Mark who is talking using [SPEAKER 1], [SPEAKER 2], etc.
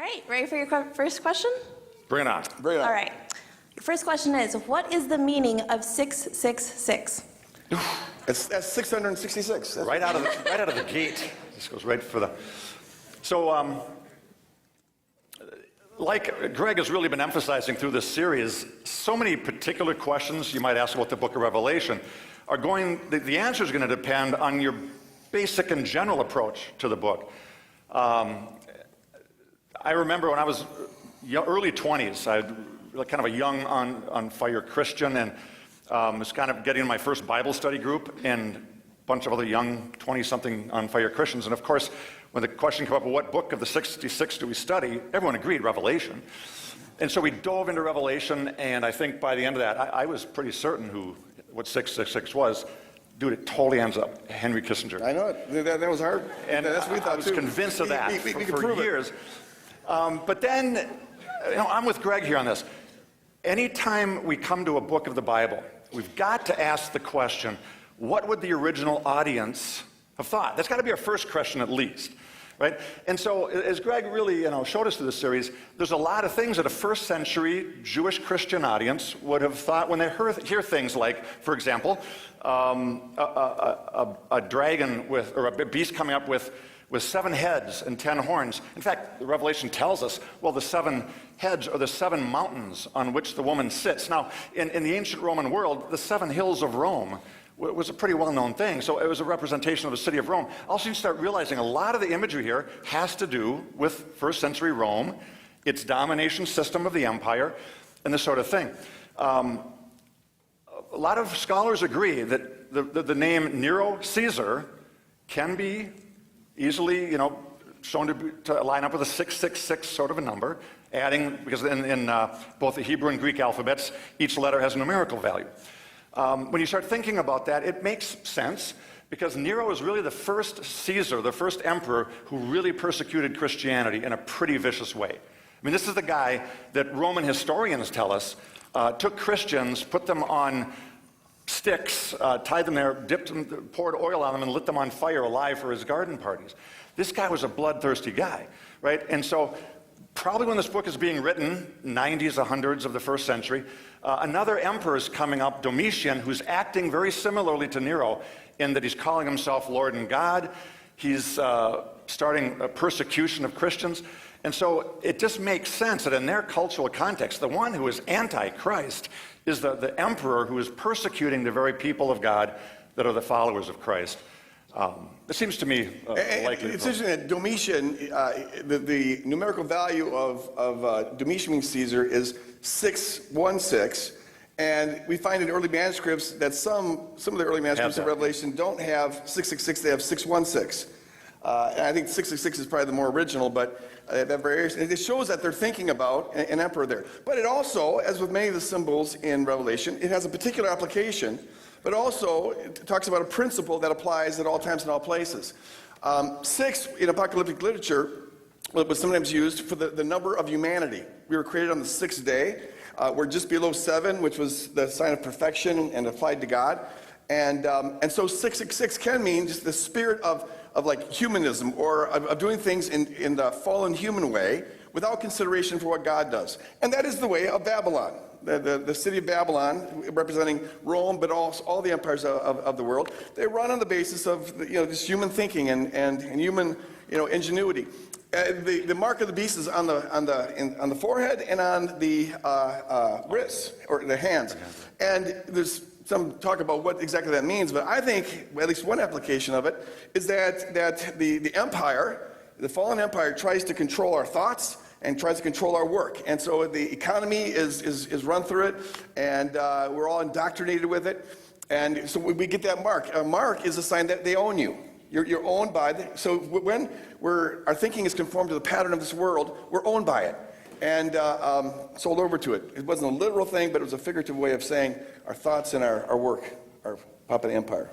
[SPEAKER 1] right, ready for your first question?
[SPEAKER 2] Bring it on.
[SPEAKER 3] Bring it on.
[SPEAKER 1] All right. Your first question is, what is the meaning of 666?
[SPEAKER 3] That's 666. That's
[SPEAKER 2] Right out of the gate. This goes right for the. So, like Greg has really been emphasizing through this series, so many particular questions you might ask about the book of Revelation are going. The answer is going to depend on your basic and general approach to the book. I remember when I was early 20s, I was kind of a young, on fire Christian, and was kind of getting my first Bible study group and a bunch of other young 20-something on fire Christians. And of course, when the question came up, well, what book of the 66 do we study? Everyone agreed, Revelation. And so we dove into Revelation, and I think by the end of that, I was pretty certain what 666 was. Dude, it totally ends up Henry Kissinger.
[SPEAKER 3] I know it. That was hard.
[SPEAKER 2] And
[SPEAKER 3] that's what we thought
[SPEAKER 2] I was
[SPEAKER 3] too.
[SPEAKER 2] convinced of that
[SPEAKER 3] We
[SPEAKER 2] for
[SPEAKER 3] prove
[SPEAKER 2] years. But then, I'm with Greg here on this. Anytime we come to a book of the Bible, we've got to ask the question, what would the original audience have thought? That's got to be our first question at least, right? And so, as Greg really showed us through this series, there's a lot of things that a first century Jewish Christian audience would have thought when they hear things like, for example, a dragon or a beast coming up with 7 heads and 10 horns. In fact, the Revelation tells us, well, the 7 heads are the 7 mountains on which the woman sits. Now, in the ancient Roman world, the 7 hills of Rome was a pretty well-known thing, so it was a representation of the city of Rome. Also, you start realizing a lot of the imagery here has to do with first century Rome, its domination system of the empire, and this sort of thing. A lot of scholars agree that the name Nero Caesar can be easily, shown to line up with a 666 sort of a number, because in both the Hebrew and Greek alphabets, each letter has a numerical value. When you start thinking about that, it makes sense, because Nero is really the first Caesar, the first emperor, who really persecuted Christianity in a pretty vicious way. I mean, this is the guy that Roman historians tell us took Christians, put them on sticks, tied them there, dipped them, poured oil on them, and lit them on fire alive for his garden parties. This guy was a bloodthirsty guy, right? And so probably when this book is being written, 90s, 100s of the first century, another emperor is coming up, Domitian, who's acting very similarly to Nero in that he's calling himself Lord and God. He's starting a persecution of Christians. And so it just makes sense that in their cultural context, the one who is anti-Christ is the emperor who is persecuting the very people of God that are the followers of Christ. It seems to me likely.
[SPEAKER 3] It's interesting that Domitian, the numerical value of Domitian Caesar is 616, and we find in early manuscripts that some of the early manuscripts of Revelation don't have 666, they have 616. And I think 666 is probably the more original, but that variation, it shows that they're thinking about an emperor there. But it also, as with many of the symbols in Revelation, it has a particular application, but also it talks about a principle that applies at all times and all places. 6 in apocalyptic literature was sometimes used for the number of humanity. We were created on the 6th day. We're just below 7, which was the sign of perfection and applied to God. And so 666 can mean just the spirit of like humanism, or of doing things in the fallen human way without consideration for what God does. And that is the way of Babylon. The city of Babylon, representing Rome, but also all the empires of the world, they run on the basis of this human thinking and human ingenuity. The mark of the beast is on the forehead and on the wrists or the hands, and there's some talk about what exactly that means, but I think at least one application of it is that the empire, the fallen empire, tries to control our thoughts and tries to control our work. And so the economy is run through it, and we're all indoctrinated with it. And so we get that mark. A mark is a sign that they own you. You're owned by so when our thinking is conformed to the pattern of this world, we're owned by it and sold over to it. It wasn't a literal thing, but it was a figurative way of saying our thoughts and our work are puppet empire.